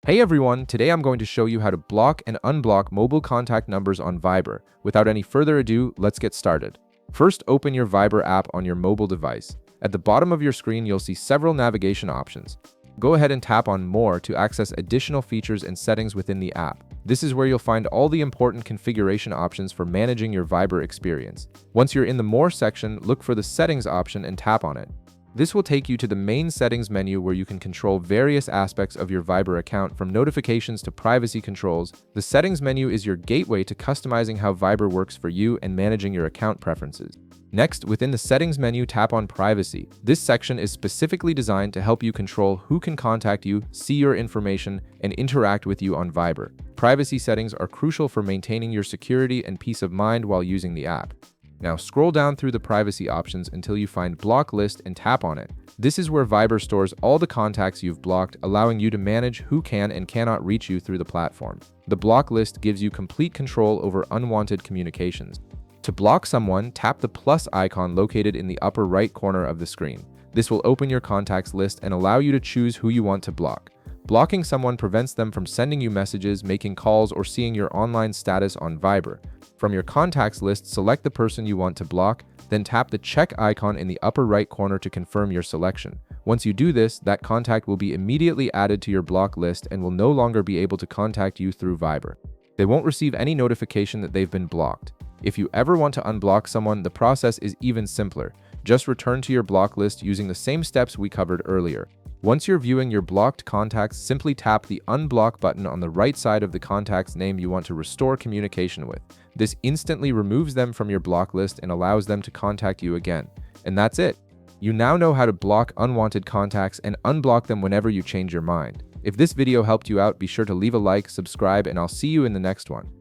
Hey everyone, today I'm going to show you how to block and unblock mobile contact numbers on Viber. Without any further ado, let's get started. First, open your Viber app on your mobile device. At the bottom of your screen, you'll see several navigation options. Go ahead and tap on More to access additional features and settings within the app. This is where you'll find all the important configuration options for managing your Viber experience. Once you're in the More section, look for the Settings option and tap on it. This will take you to the main settings menu where you can control various aspects of your Viber account from notifications to privacy controls. The settings menu is your gateway to customizing how Viber works for you and managing your account preferences. Next, within the settings menu, tap on privacy. This section is specifically designed to help you control who can contact you, see your information, and interact with you on Viber. Privacy settings are crucial for maintaining your security and peace of mind while using the app. Now scroll down through the privacy options until you find Block List and tap on it. This is where Viber stores all the contacts you've blocked, allowing you to manage who can and cannot reach you through the platform. The Block List gives you complete control over unwanted communications. To block someone, tap the plus icon located in the upper right corner of the screen. This will open your contacts list and allow you to choose who you want to block. Blocking someone prevents them from sending you messages, making calls, or seeing your online status on Viber. From your contacts list, select the person you want to block, then tap the check icon in the upper right corner to confirm your selection. Once you do this, that contact will be immediately added to your block list and will no longer be able to contact you through Viber. They won't receive any notification that they've been blocked. If you ever want to unblock someone, the process is even simpler. Just return to your block list using the same steps we covered earlier. Once you're viewing your blocked contacts, simply tap the Unblock button on the right side of the contact's name you want to restore communication with. This instantly removes them from your block list and allows them to contact you again. And that's it. You now know how to block unwanted contacts and unblock them whenever you change your mind. If this video helped you out, be sure to leave a like, subscribe, and I'll see you in the next one.